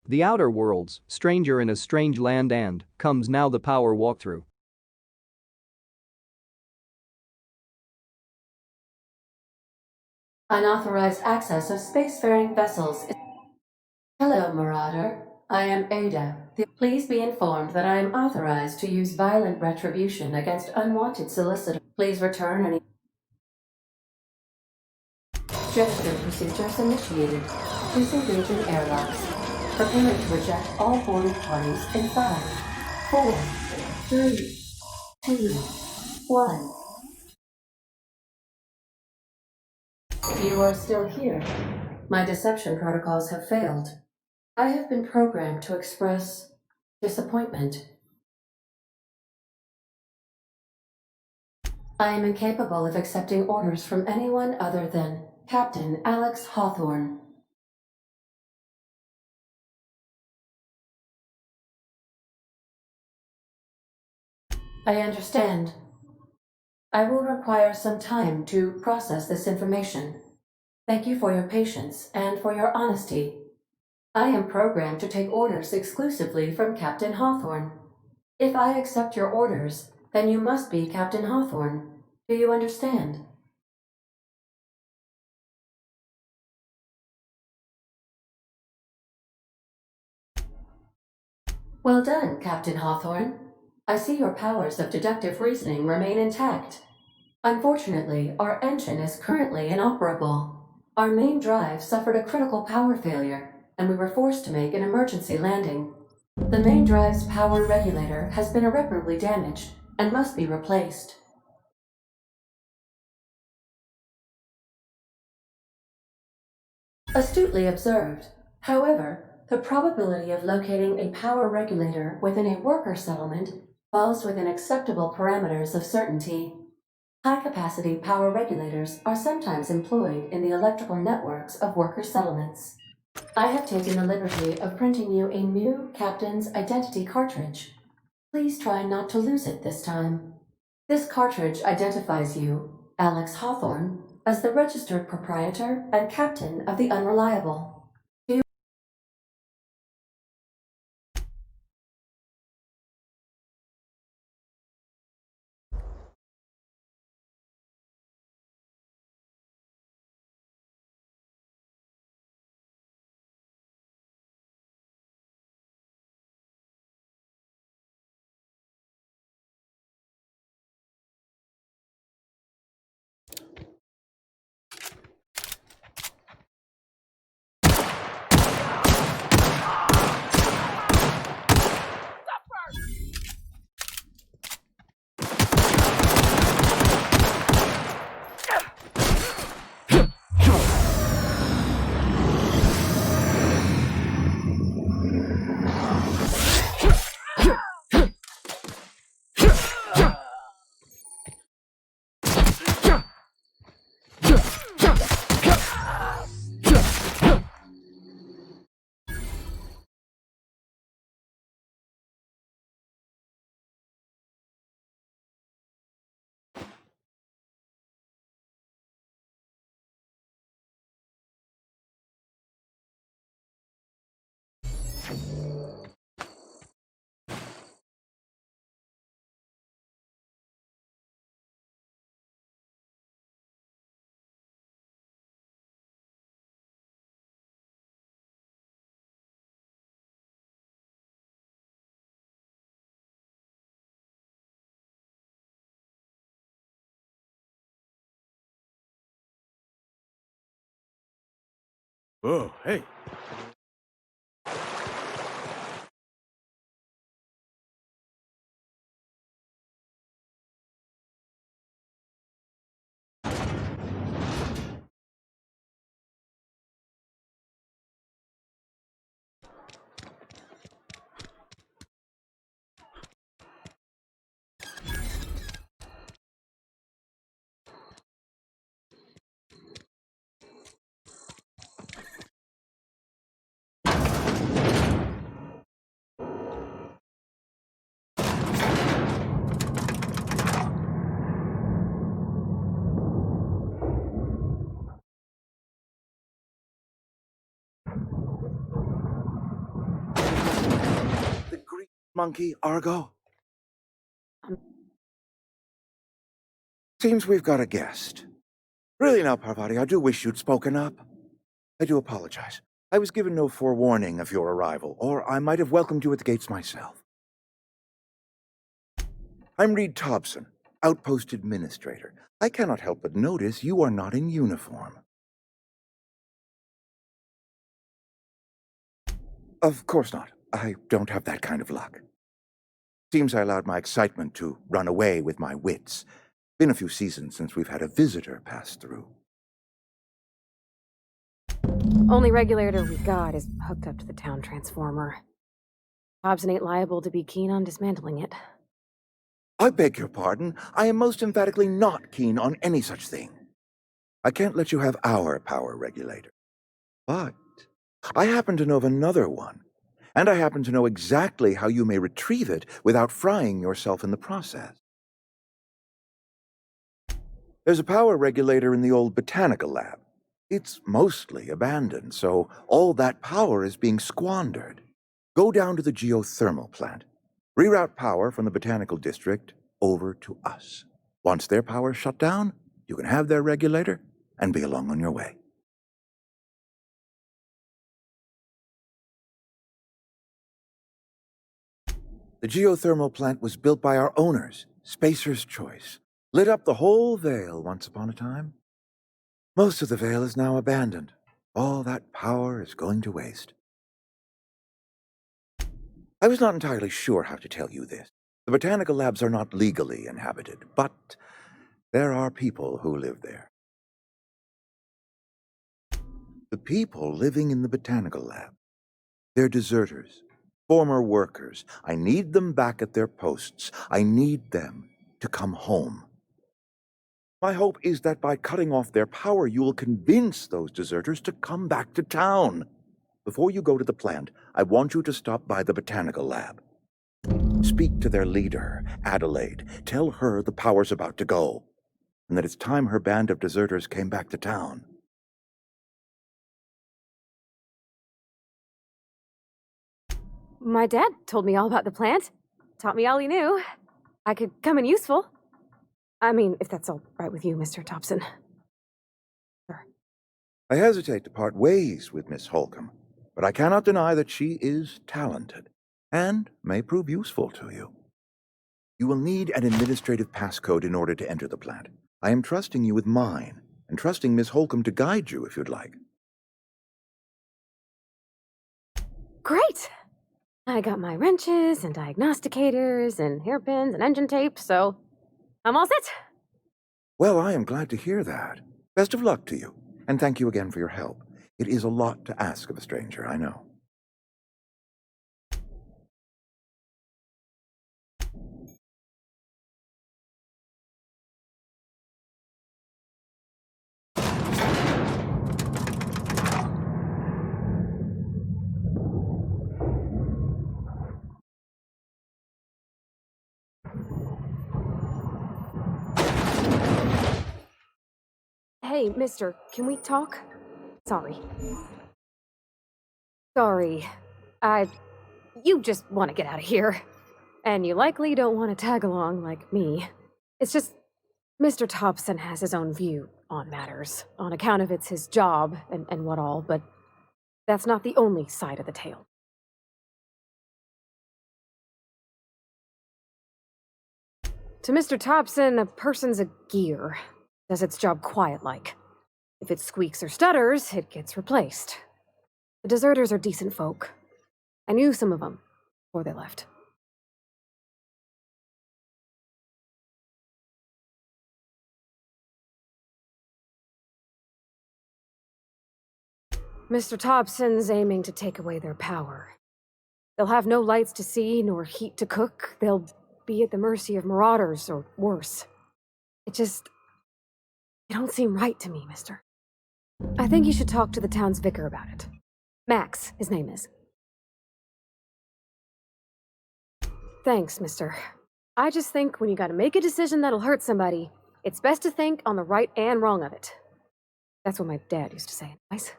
The Outer Worlds, Stranger in a Strange Land and comes now the Power Walkthrough. Unauthorized access of spacefaring vessels. Hello, Marauder. I am Ada. Please be informed that I am authorized to use violent retribution against unwanted solicitors. Please return any. Gesture procedures initiated. Disengaging airlocks. Preparing to reject all boarded parties in 5, 4, 3, 2, 1. You are still here. My deception protocols have failed. I have been programmed to express disappointment. I am incapable of accepting orders from anyone other than Captain Alex Hawthorne. I understand. I will require some time to process this information. Thank you for your patience and for your honesty. I am programmed to take orders exclusively from Captain Hawthorne. If I accept your orders, then you must be Captain Hawthorne. Do you understand? Well done, Captain Hawthorne. I see your powers of deductive reasoning remain intact. Unfortunately, our engine is currently inoperable. Our main drive suffered a critical power failure, and we were forced to make an emergency landing. The main drive's power regulator has been irreparably damaged and must be replaced. Astutely observed. However, the probability of locating a power regulator within a worker settlement falls within acceptable parameters of certainty. High-capacity power regulators are sometimes employed in the electrical networks of worker settlements. I have taken the liberty of printing you a new Captain's Identity cartridge. Please try not to lose it this time. This cartridge identifies you, Alex Hawthorne, as the registered proprietor and captain of the Unreliable. Oh, hey. monkey, Argo? Seems we've got a guest. Really now, Parvati, I do wish you'd spoken up. I do apologize. I was given no forewarning of your arrival, or I might have welcomed you at the gates myself. I'm Reed Thompson, Outpost Administrator. I cannot help but notice you are not in uniform. Of course not. I don't have that kind of luck. Seems I allowed my excitement to run away with my wits. Been a few seasons since we've had a visitor pass through. Only regulator we got is hooked up to the town transformer. Hobson ain't liable to be keen on dismantling it. I beg your pardon. I am most emphatically not keen on any such thing. I can't let you have our power regulator. But I happen to know of another one, and I happen to know exactly how you may retrieve it without frying yourself in the process. There's a power regulator in the old Botanical Lab. It's mostly abandoned, so all that power is being squandered. Go down to the geothermal plant. Reroute power from the Botanical District over to us. Once their power's shut down, you can have their regulator and be along on your way. The geothermal plant was built by our owners, Spacer's Choice. Lit up the whole Vale once upon a time. Most of the Vale is now abandoned. All that power is going to waste. I was not entirely sure how to tell you this. The botanical labs are not legally inhabited, but there are people who live there. The people living in the botanical lab, they're deserters, former workers. I need them back at their posts. I need them to come home. My hope is that by cutting off their power, you will convince those deserters to come back to town. Before you go to the plant, I want you to stop by the botanical lab. Speak to their leader, Adelaide. Tell her the power's about to go, and that it's time her band of deserters came back to town. My dad told me all about the plant. Taught me all he knew. I could come in useful. I mean, if that's all right with you, Mr. Thompson. Sure. I hesitate to part ways with Miss Holcomb, but I cannot deny that she is talented and may prove useful to you. You will need an administrative passcode in order to enter the plant. I am trusting you with mine, and trusting Miss Holcomb to guide you if you'd like. Great! I got my wrenches and diagnosticators and hairpins and engine tape, so I'm all set. Well, I am glad to hear that. Best of luck to you, and thank you again for your help. It is a lot to ask of a stranger, I know. Hey, mister, can we talk? Sorry. Sorry. You just want to get out of here. And you likely don't want to tag along like me. It's just, Mr. Thompson has his own view on matters, on account of it's his job and what all, but that's not the only side of the tale. To Mr. Thompson, a person's a gear. Does its job quiet-like. If it squeaks or stutters, it gets replaced. The deserters are decent folk. I knew some of them before they left. Mr. Thompson's aiming to take away their power. They'll have no lights to see, nor heat to cook. They'll be at the mercy of marauders, or worse. It don't seem right to me, mister. I think you should talk to the town's vicar about it. Max, his name is. Thanks, mister. I just think when you gotta make a decision that'll hurt somebody, it's best to think on the right and wrong of it. That's what my dad used to say, advice.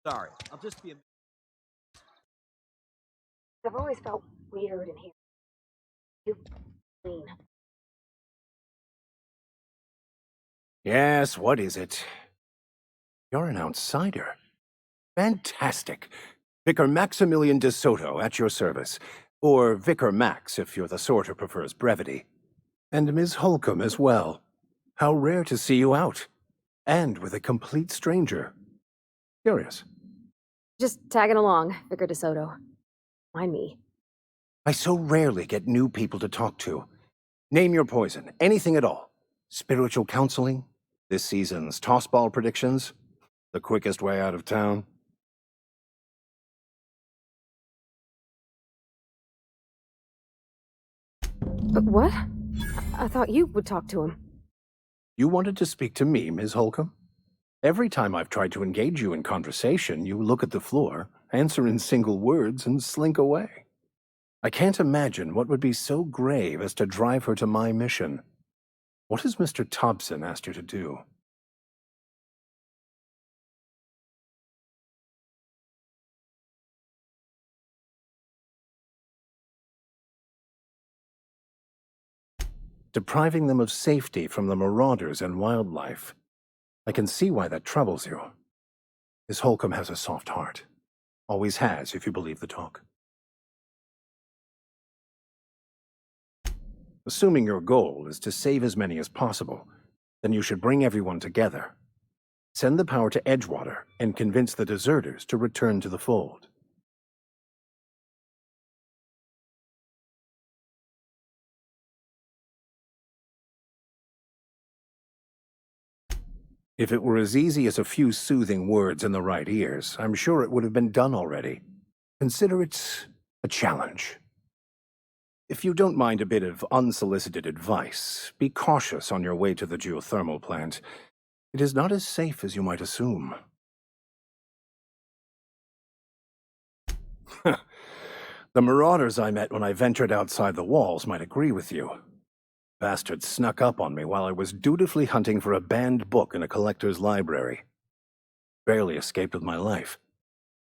Sorry, I'll just be a... I've always felt weird in here. You clean. Yes, what is it? You're an outsider. Fantastic. Vicar Maximilian de Soto at your service. Or Vicar Max, if you're the sort who prefers brevity. And Ms. Holcomb as well. How rare to see you out. And with a complete stranger. Curious. Just tagging along, Vicar DeSoto. Mind me. I so rarely get new people to talk to. Name your poison, anything at all. Spiritual counseling? This season's tossball predictions? The quickest way out of town? But what? I thought you would talk to him. You wanted to speak to me, Ms. Holcomb? Every time I've tried to engage you in conversation, you look at the floor, answer in single words, and slink away. I can't imagine what would be so grave as to drive her to my mission. What has Mr. Thompson asked you to do? Depriving them of safety from the marauders and wildlife. I can see why that troubles you. Miss Holcomb has a soft heart. Always has, if you believe the talk. Assuming your goal is to save as many as possible, then you should bring everyone together. Send the power to Edgewater and convince the deserters to return to the fold. If it were as easy as a few soothing words in the right ears, I'm sure it would have been done already. Consider it a challenge. If you don't mind a bit of unsolicited advice, be cautious on your way to the geothermal plant. It is not as safe as you might assume. The marauders I met when I ventured outside the walls might agree with you. Bastards snuck up on me while I was dutifully hunting for a banned book in a collector's library. Barely escaped with my life.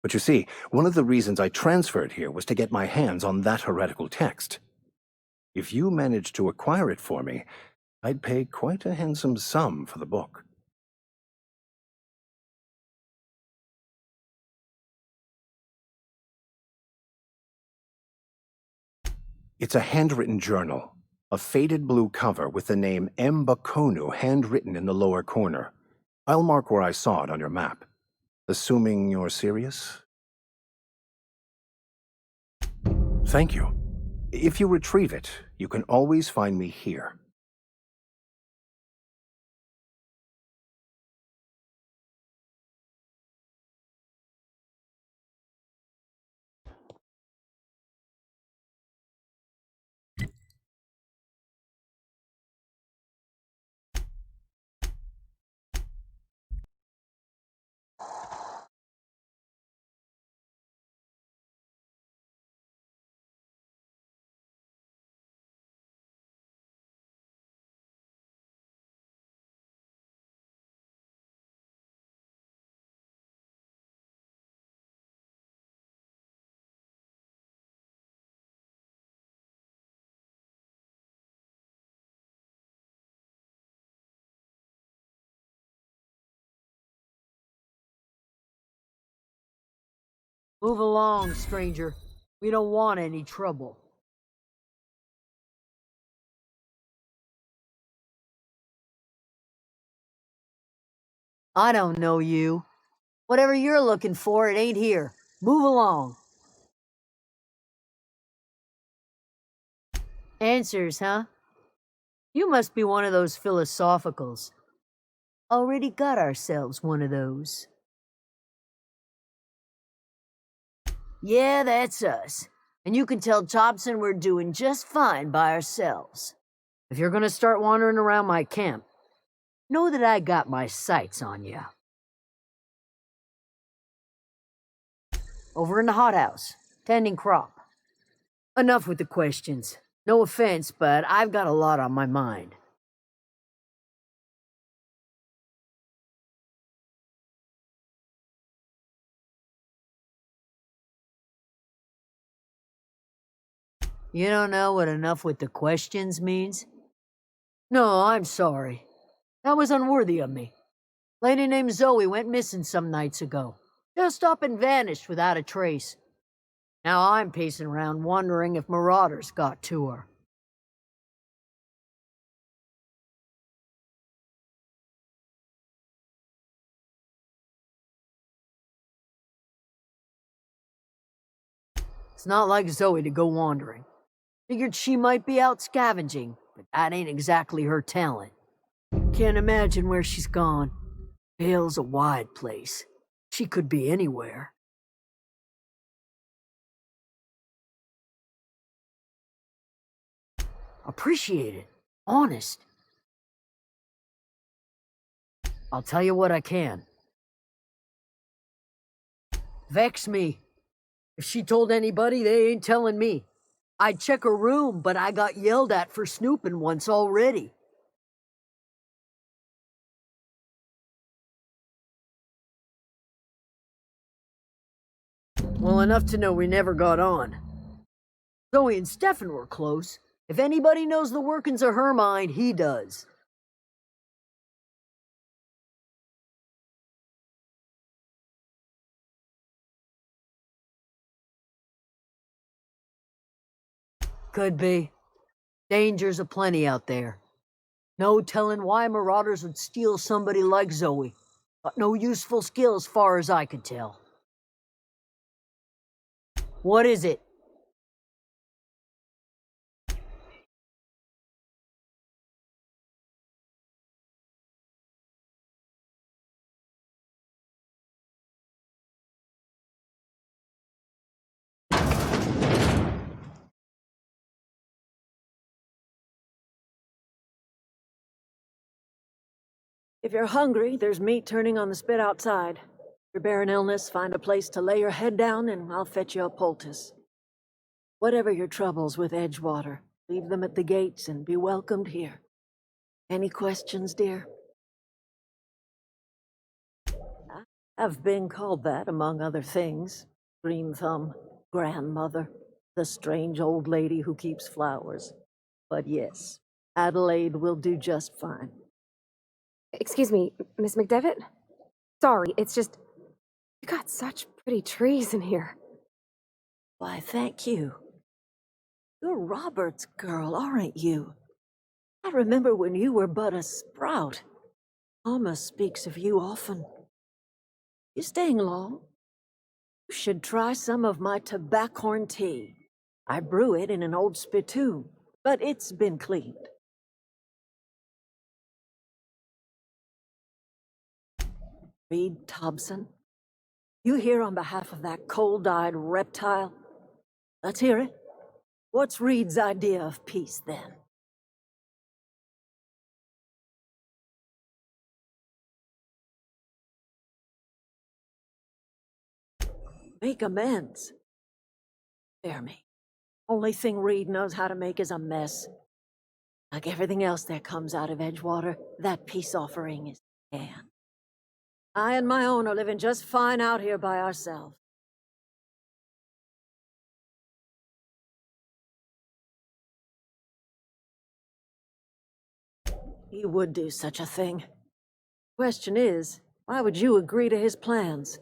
But you see, one of the reasons I transferred here was to get my hands on that heretical text. If you managed to acquire it for me, I'd pay quite a handsome sum for the book. It's a handwritten journal, a faded blue cover with the name M. Bakonu handwritten in the lower corner. I'll mark where I saw it on your map. Assuming you're serious? Thank you. If you retrieve it, you can always find me here. Move along, stranger. We don't want any trouble. I don't know you. Whatever you're looking for, it ain't here. Move along. Answers, huh? You must be one of those philosophicals. Already got ourselves one of those. Yeah, that's us. And you can tell Thompson we're doing just fine by ourselves. If you're gonna start wandering around my camp, know that I got my sights on you. Over in the hothouse, tending crop. Enough with the questions. No offense, but I've got a lot on my mind. You don't know what enough with the questions means? No, I'm sorry. That was unworthy of me. Lady named Zoe went missing some nights ago. Just up and vanished without a trace. Now I'm pacing around wondering if marauders got to her. It's not like Zoe to go wandering. Figured she might be out scavenging, but that ain't exactly her talent. Can't imagine where she's gone. Vale's a wide place. She could be anywhere. Appreciate it. Honest. I'll tell you what I can. Vex me. If she told anybody, they ain't telling me. I'd check her room, but I got yelled at for snooping once already. Well, enough to know we never got on. Zoe and Stefan were close. If anybody knows the workings of her mind, he does. Could be. Dangers aplenty out there. No telling why marauders would steal somebody like Zoe. Got no useful skill as far as I could tell. What is it? If you're hungry, there's meat turning on the spit outside. If you're bearing illness, find a place to lay your head down and I'll fetch you a poultice. Whatever your troubles with Edgewater, leave them at the gates and be welcomed here. Any questions, dear? I've been called that, among other things. Green Thumb, grandmother, the strange old lady who keeps flowers. But yes, Adelaide will do just fine. Excuse me, Miss McDevitt? Sorry, it's just... You got such pretty trees in here. Why, thank you. You're Robert's girl, aren't you? I remember when you were but a sprout. Mama speaks of you often. You staying long? You should try some of my tobaccorn tea. I brew it in an old spittoon, but it's been cleaned. Reed Thompson, you here on behalf of that cold-eyed reptile? Let's hear it. What's Reed's idea of peace, then? Make amends. Spare me. Only thing Reed knows how to make is a mess. Like everything else that comes out of Edgewater, that peace offering is scanned. I and my own are living just fine out here by ourselves. He would do such a thing. Question is, why would you agree to his plans?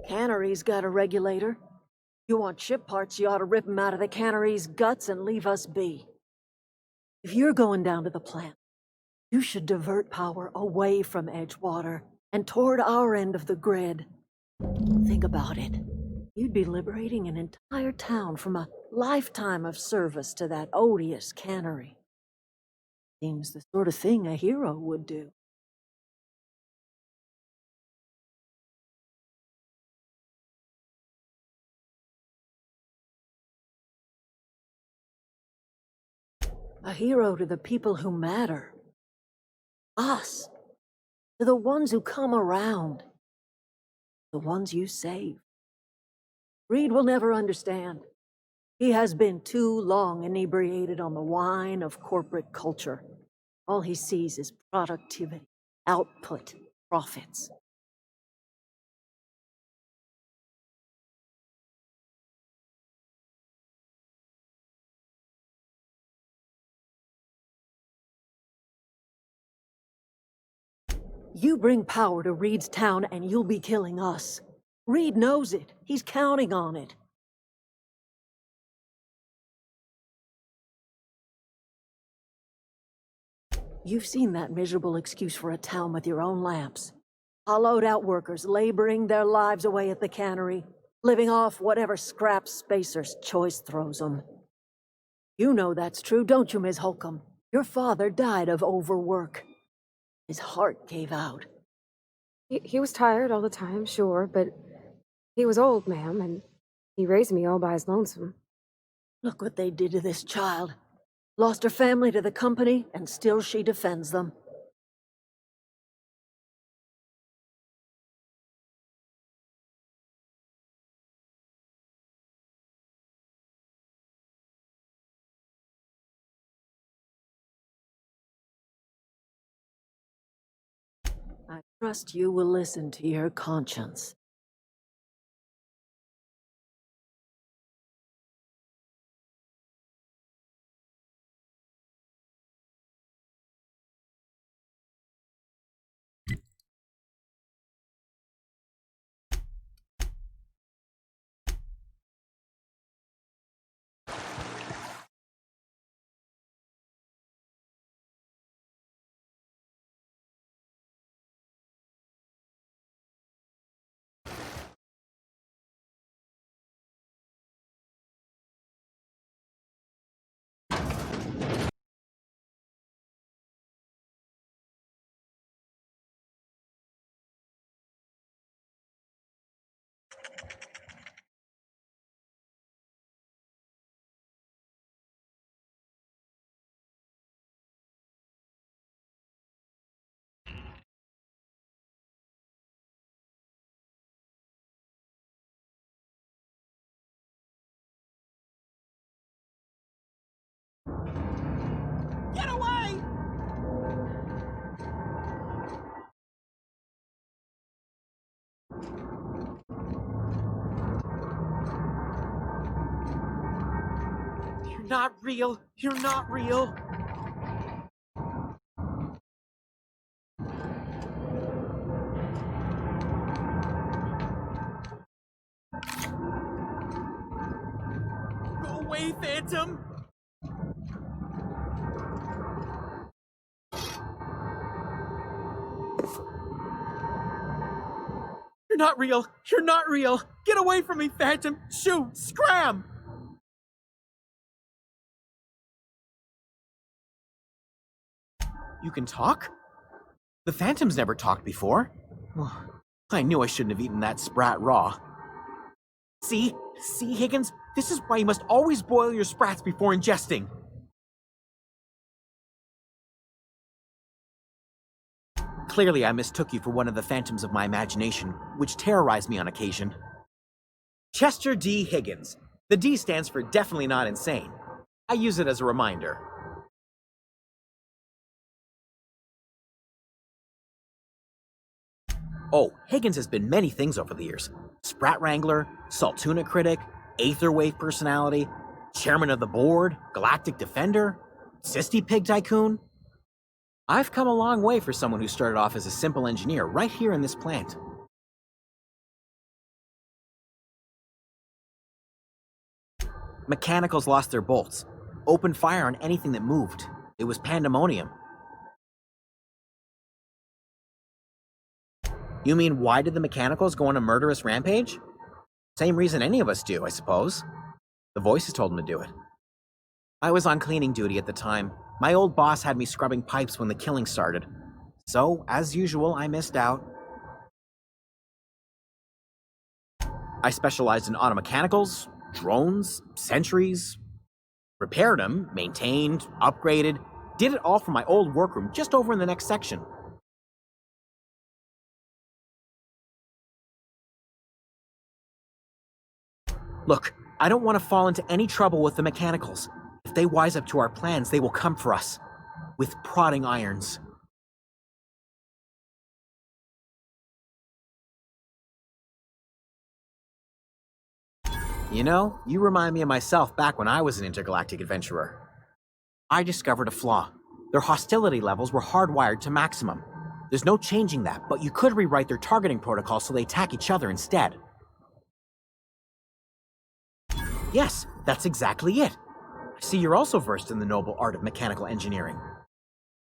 Cannery's got a regulator. You want ship parts, you ought to rip 'em out of the cannery's guts and leave us be. If you're going down to the plant, you should divert power away from Edgewater and toward our end of the grid. Think about it. You'd be liberating an entire town from a lifetime of service to that odious cannery. Seems the sort of thing a hero would do. A hero to the people who matter. Us. To the ones who come around. The ones you save. Reed will never understand. He has been too long inebriated on the wine of corporate culture. All he sees is productivity, output, profits. You bring power to Reed's town and you'll be killing us. Reed knows it. He's counting on it. You've seen that miserable excuse for a town with your own lamps. Hollowed out workers laboring their lives away at the cannery, living off whatever scrap Spacer's choice throws them. You know that's true, don't you, Ms. Holcomb? Your father died of overwork. His heart gave out. He was tired all the time, sure, but he was old, ma'am, and he raised me all by his lonesome. Look what they did to this child. Lost her family to the company, and still she defends them. I trust you will listen to your conscience. Get away! You're not real. You're not real. Go away, Phantom! You're not real! You're not real! Get away from me, Phantom! Shoot! Scram! You can talk? The Phantom's never talked before. Oh, I knew I shouldn't have eaten that sprat raw. See? See, Higgins? This is why you must always boil your sprats before ingesting. Clearly, I mistook you for one of the phantoms of my imagination, which terrorized me on occasion. Chester D. Higgins. The D stands for definitely not insane. I use it as a reminder. Oh, Higgins has been many things over the years. Sprat Wrangler, Saltuna Critic, Aetherwave Personality, Chairman of the Board, Galactic Defender, Sisty Pig Tycoon. I've come a long way for someone who started off as a simple engineer right here in this plant. Mechanicals lost their bolts. Opened fire on anything that moved. It was pandemonium. You mean, why did the Mechanicals go on a murderous rampage? Same reason any of us do, I suppose. The voices told them to do it. I was on cleaning duty at the time. My old boss had me scrubbing pipes when the killing started. So, as usual, I missed out. I specialized in automechanicals, drones, sentries. Repaired them, maintained, upgraded. Did it all from my old workroom just over in the next section. Look, I don't want to fall into any trouble with the Mechanicals. If they wise up to our plans, they will come for us. With prodding irons. You know, you remind me of myself back when I was an intergalactic adventurer. I discovered a flaw. Their hostility levels were hardwired to maximum. There's no changing that, but you could rewrite their targeting protocol so they attack each other instead. Yes, that's exactly it. I see you're also versed in the noble art of mechanical engineering.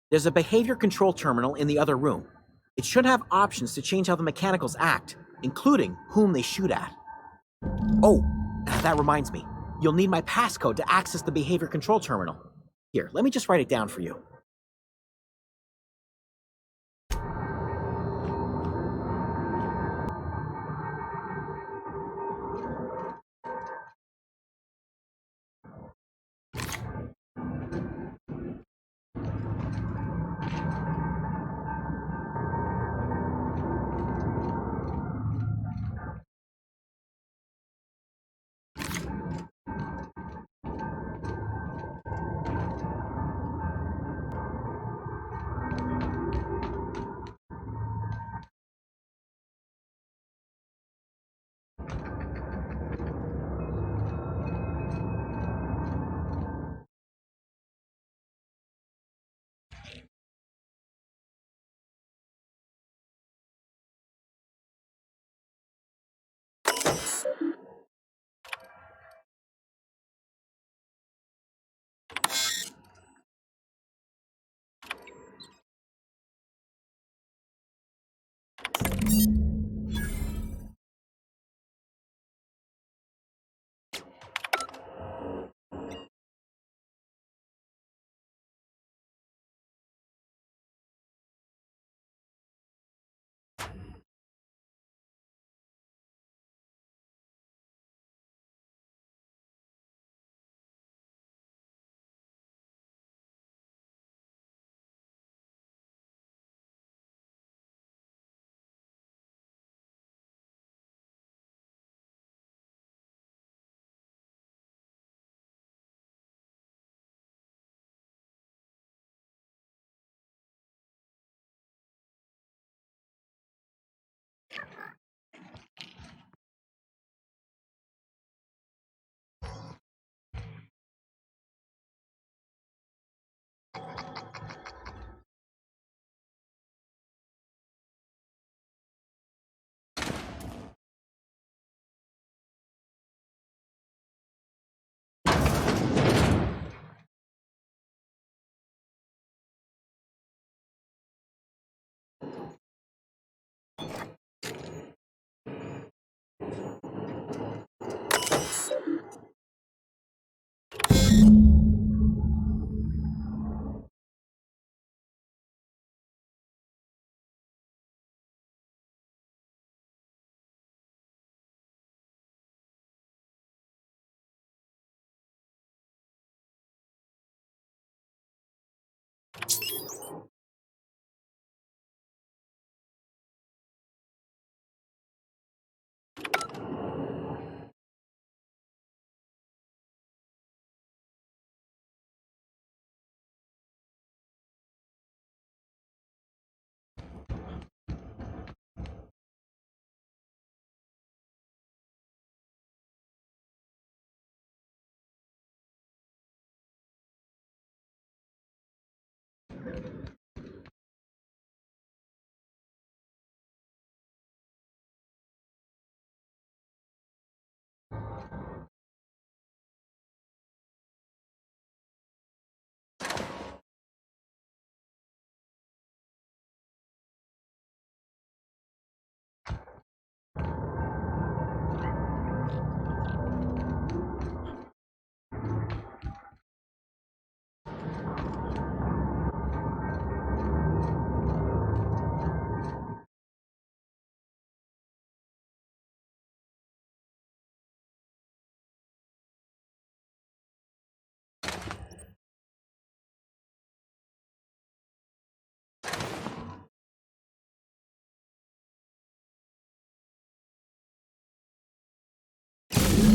There's a behavior control terminal in the other room. It should have options to change how the mechanicals act, including whom they shoot at. Oh, that reminds me. You'll need my passcode to access the behavior control terminal. Here, let me just write it down for you.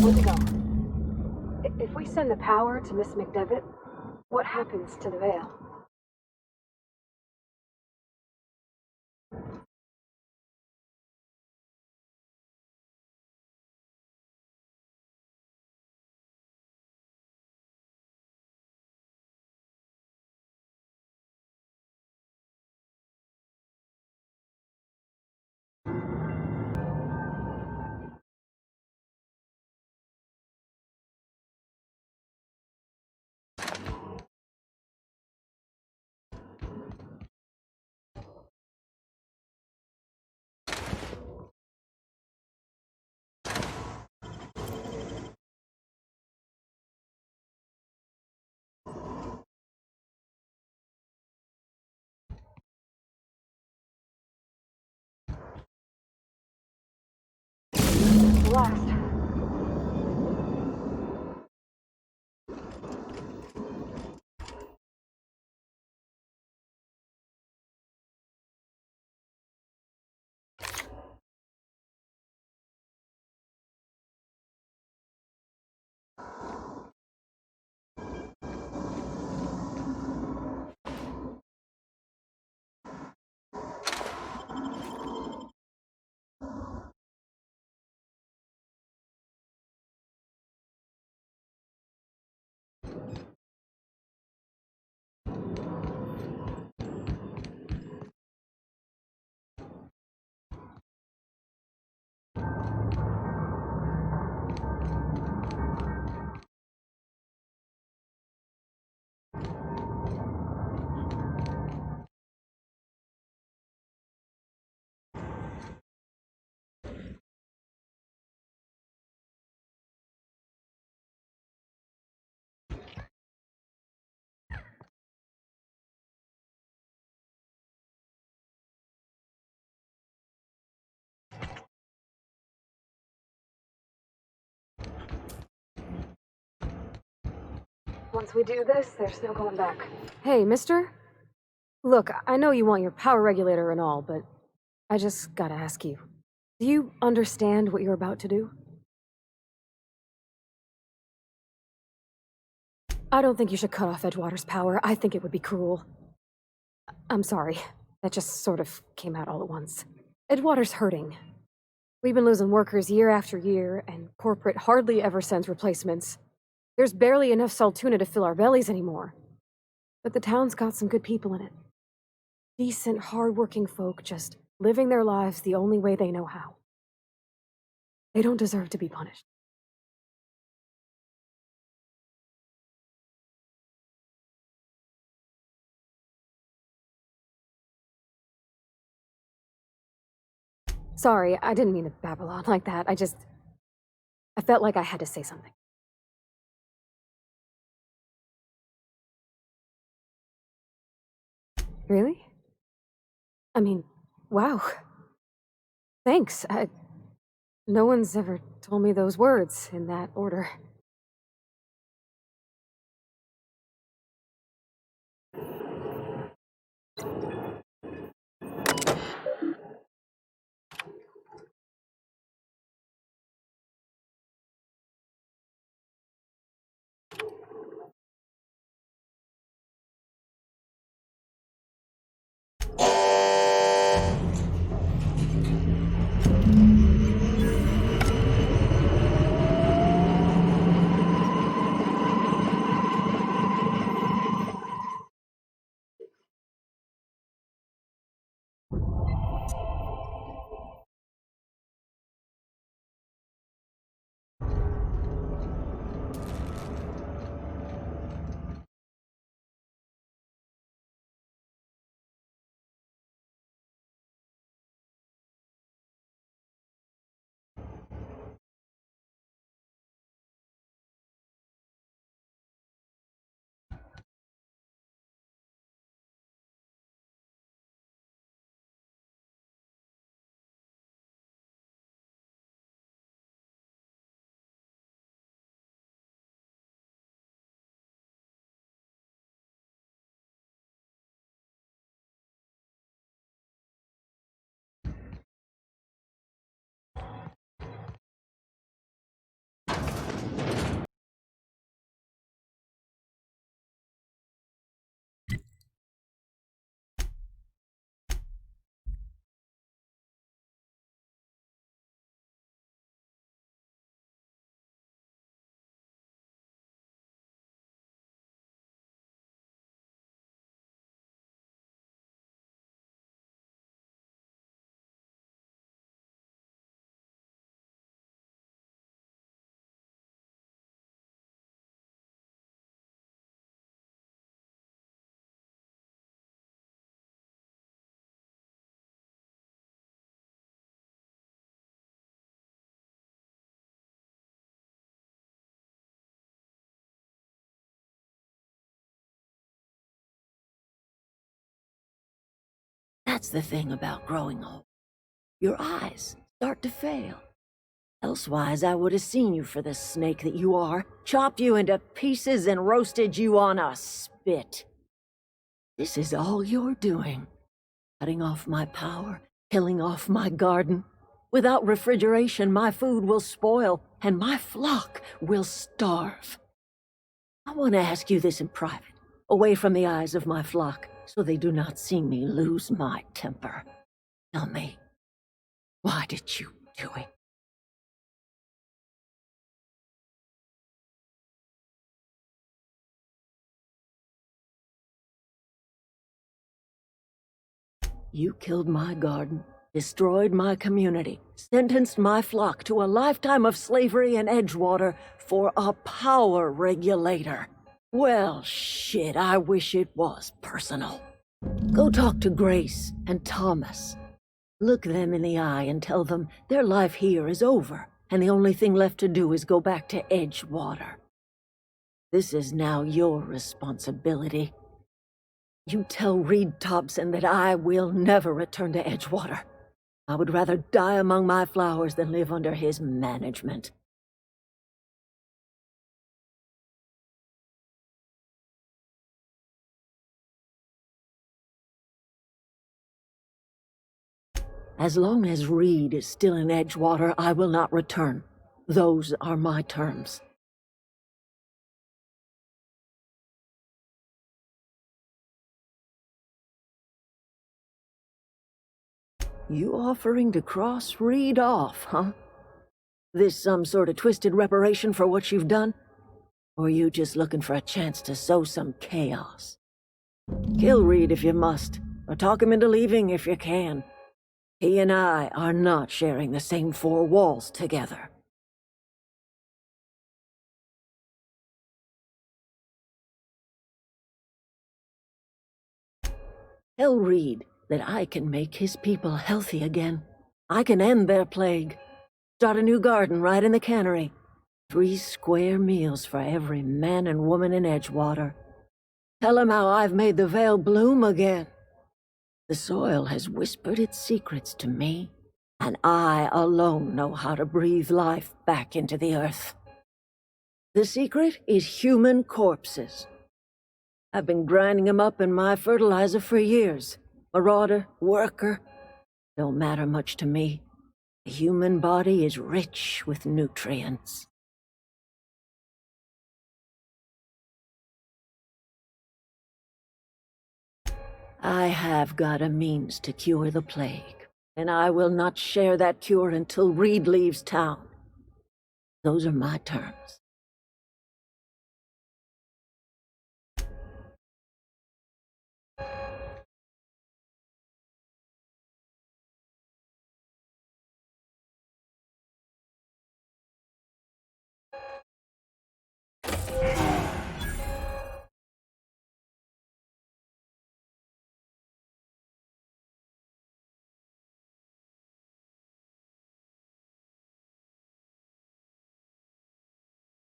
Where'd it go? If we send the power to Miss McDevitt, what happens to the veil? Once we do this, there's no going back. Hey, mister? Look, I know you want your power regulator and all, but I just gotta ask you. Do you understand what you're about to do? I don't think you should cut off Edgewater's power. I think it would be cruel. I'm sorry. That just sort of came out all at once. Edgewater's hurting. We've been losing workers year after year, and corporate hardly ever sends replacements. There's barely enough saltuna to fill our bellies anymore. But the town's got some good people in it. Decent, hard-working folk just living their lives the only way they know how. They don't deserve to be punished. Sorry, I didn't mean to babble on like that. I felt like I had to say something. Really? I mean, wow. Thanks. No one's ever told me those words in that order. That's the thing about growing old. Your eyes start to fail. Elsewise, I would have seen you for the snake that you are, chopped you into pieces and roasted you on a spit. This is all you're doing. Cutting off my power, killing off my garden. Without refrigeration, my food will spoil, and my flock will starve. I want to ask you this in private, away from the eyes of my flock, so they do not see me lose my temper. Tell me, why did you do it? You killed my garden, destroyed my community, sentenced my flock to a lifetime of slavery in Edgewater for a power regulator. Well, shit, I wish it was personal. Go talk to Grace and Thomas. Look them in the eye and tell them their life here is over, and the only thing left to do is go back to Edgewater. This is now your responsibility. You tell Reed Thompson that I will never return to Edgewater. I would rather die among my flowers than live under his management. As long as Reed is still in Edgewater, I will not return. Those are my terms. You offering to cross Reed off, huh? This some sort of twisted reparation for what you've done? Or you just looking for a chance to sow some chaos? Kill Reed if you must, or talk him into leaving if you can. He and I are not sharing the same four walls together. Tell Reed that I can make his people healthy again. I can end their plague. Start a new garden right in the cannery. 3 square meals for every man and woman in Edgewater. Tell him how I've made the Vale bloom again. The soil has whispered its secrets to me, and I alone know how to breathe life back into the earth. The secret is human corpses. I've been grinding them up in my fertilizer for years. Marauder, worker, don't matter much to me. The human body is rich with nutrients. I have got a means to cure the plague, and I will not share that cure until Reed leaves town. Those are my terms.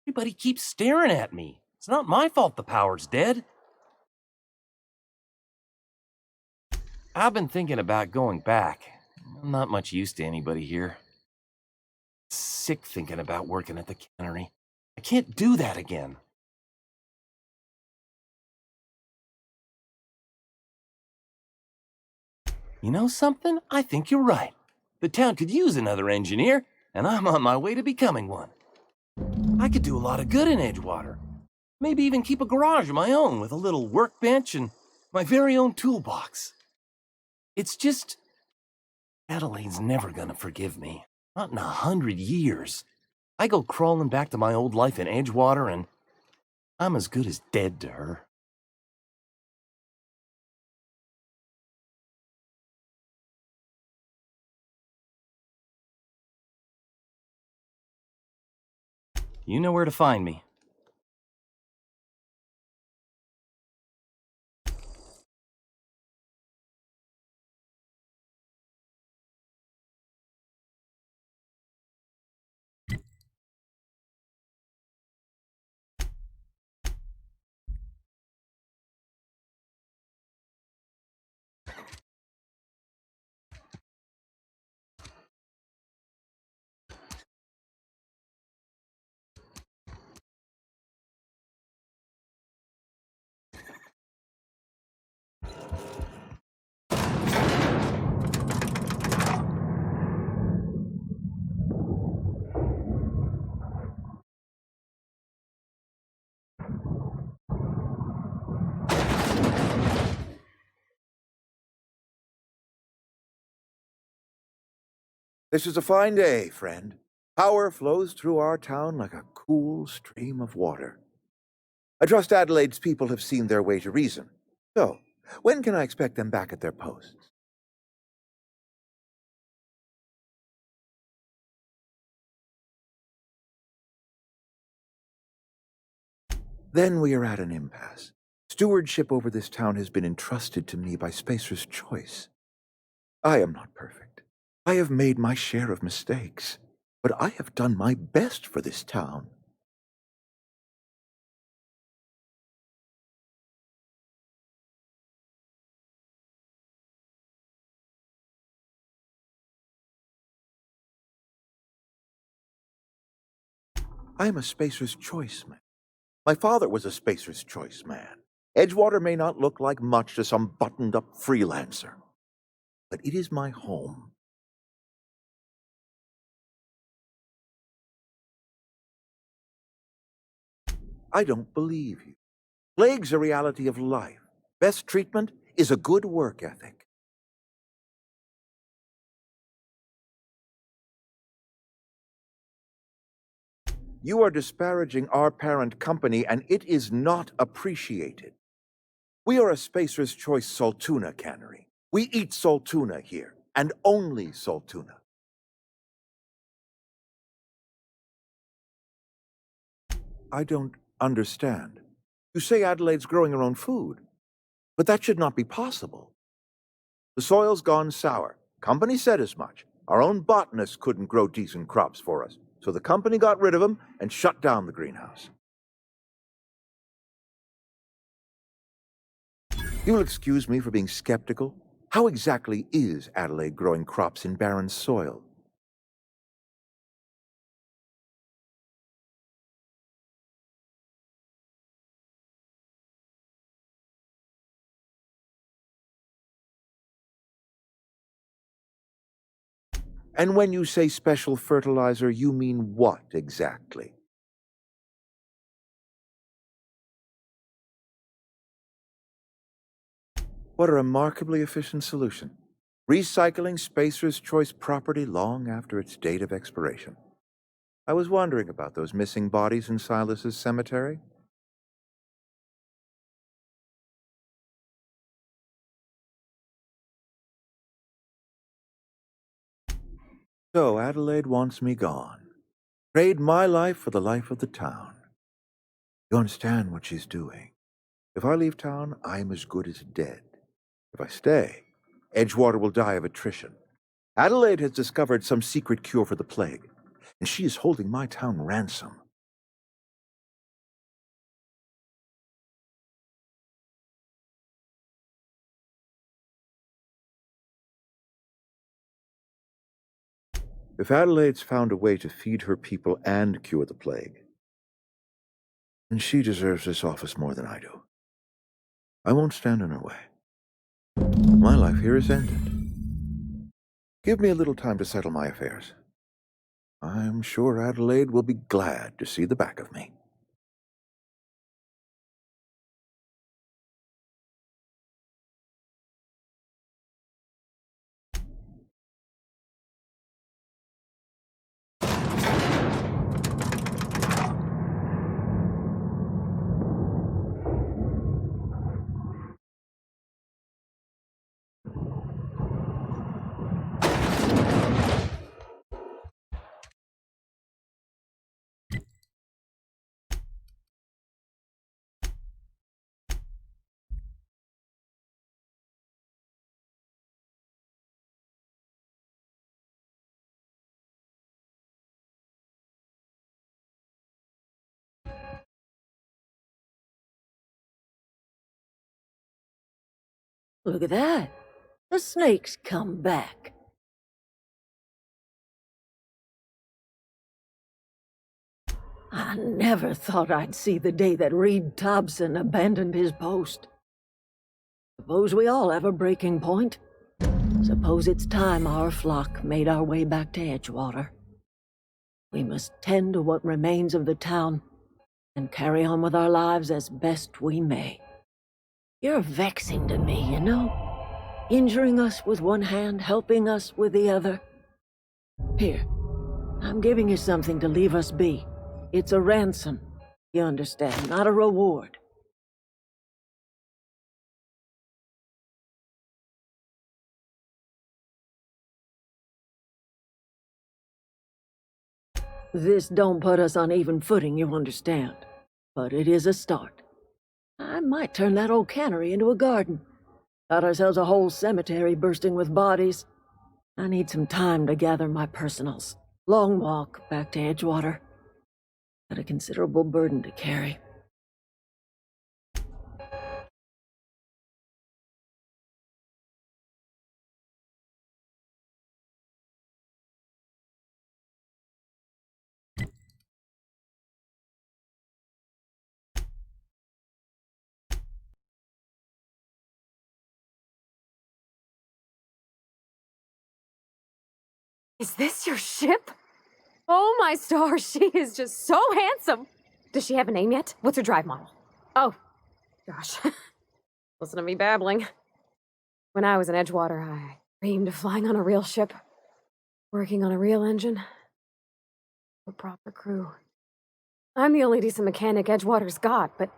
Everybody keeps staring at me. It's not my fault the power's dead. I've been thinking about going back. I'm not much use to anybody here. Sick thinking about working at the cannery. I can't do that again. You know something? I think you're right. The town could use another engineer, and I'm on my way to becoming one. I could do a lot of good in Edgewater. Maybe even keep a garage of my own with a little workbench and my very own toolbox. It's just... Adelaide's never gonna forgive me. Not in 100 years. I go crawling back to my old life in Edgewater and I'm as good as dead to her. You know where to find me. This is a fine day, friend. Power flows through our town like a cool stream of water. I trust Adelaide's people have seen their way to reason. So, when can I expect them back at their posts? Then we are at an impasse. Stewardship over this town has been entrusted to me by Spacer's choice. I am not perfect. I have made my share of mistakes, but I have done my best for this town. I am a Spacer's choice man. My father was a Spacer's choice man. Edgewater may not look like much to some buttoned-up freelancer, but it is my home. I don't believe you. Plague's a reality of life. Best treatment is a good work ethic. You are disparaging our parent company, and it is not appreciated. We are a Spacer's Choice Saltuna cannery. We eat saltuna here, and only saltuna. I don't understand. You say Adelaide's growing her own food, but that should not be possible. The soil's gone sour. Company said as much. Our own botanists couldn't grow decent crops for us, so the company got rid of them and shut down the greenhouse. You'll excuse me for being skeptical. How exactly is Adelaide growing crops in barren soil? And when you say special fertilizer, you mean what exactly? What a remarkably efficient solution. Recycling Spacer's Choice property long after its date of expiration. I was wondering about those missing bodies in Silas's cemetery. So Adelaide wants me gone. Trade my life for the life of the town. You understand what she's doing. If I leave town, I'm as good as dead. If I stay, Edgewater will die of attrition. Adelaide has discovered some secret cure for the plague, and she is holding my town ransom. If Adelaide's found a way to feed her people and cure the plague, then she deserves this office more than I do. I won't stand in her way. My life here is ended. Give me a little time to settle my affairs. I'm sure Adelaide will be glad to see the back of me. Look at that. The snake's come back. I never thought I'd see the day that Reed Thompson abandoned his post. Suppose we all have a breaking point. Suppose it's time our flock made our way back to Edgewater. We must tend to what remains of the town and carry on with our lives as best we may. You're vexing to me, you know? Injuring us with one hand, helping us with the other. Here, I'm giving you something to leave us be. It's a ransom, you understand, not a reward. This don't put us on even footing, you understand. But it is a start. I might turn that old cannery into a garden. Got ourselves a whole cemetery bursting with bodies. I need some time to gather my personals. Long walk back to Edgewater. Got a considerable burden to carry. Is this your ship? Oh my stars, she is just so handsome. Does she have a name yet? What's her drive model? Oh, gosh. Listen to me babbling. When I was in Edgewater, I dreamed of flying on a real ship, working on a real engine, a proper crew. I'm the only decent mechanic Edgewater's got, but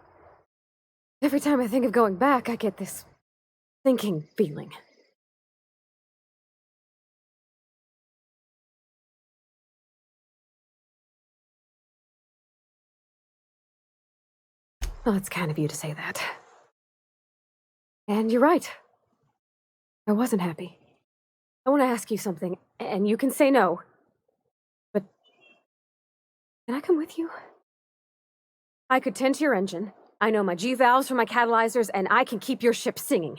every time I think of going back, I get this sinking feeling. Well, it's kind of you to say that. And you're right. I wasn't happy. I want to ask you something, and you can say no. But can I come with you? I could tend to your engine. I know my G-valves for my catalyzers, and I can keep your ship singing.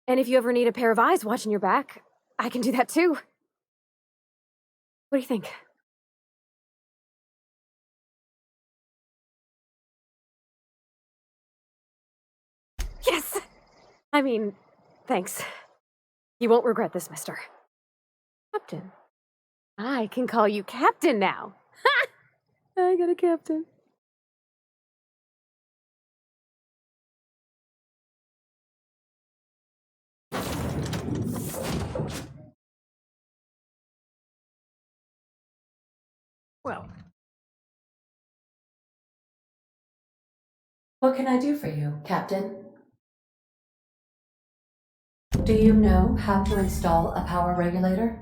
And if you ever need a pair of eyes watching your back, I can do that too. What do you think? Yes! I mean, thanks. You won't regret this, mister. Captain. I can call you Captain now. Ha! I got a captain. Well, What can I do for you, Captain? Do you know how to install a power regulator?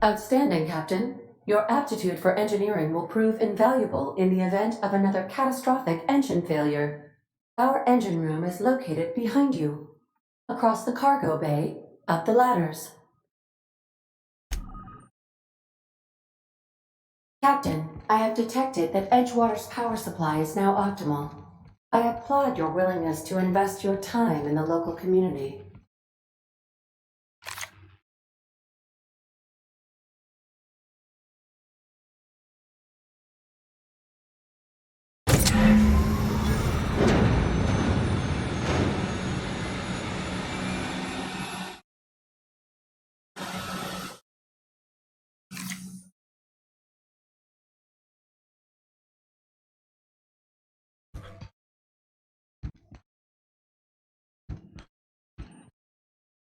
Outstanding, Captain. Your aptitude for engineering will prove invaluable in the event of another catastrophic engine failure. Our engine room is located behind you, across the cargo bay, up the ladders. Captain, I have detected that Edgewater's power supply is now optimal. I applaud your willingness to invest your time in the local community.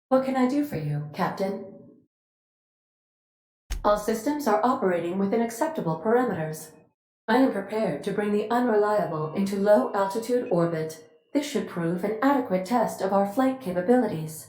What can I do for you, Captain? All systems are operating within acceptable parameters. I am prepared to bring the unreliable into low-altitude orbit. This should prove an adequate test of our flight capabilities.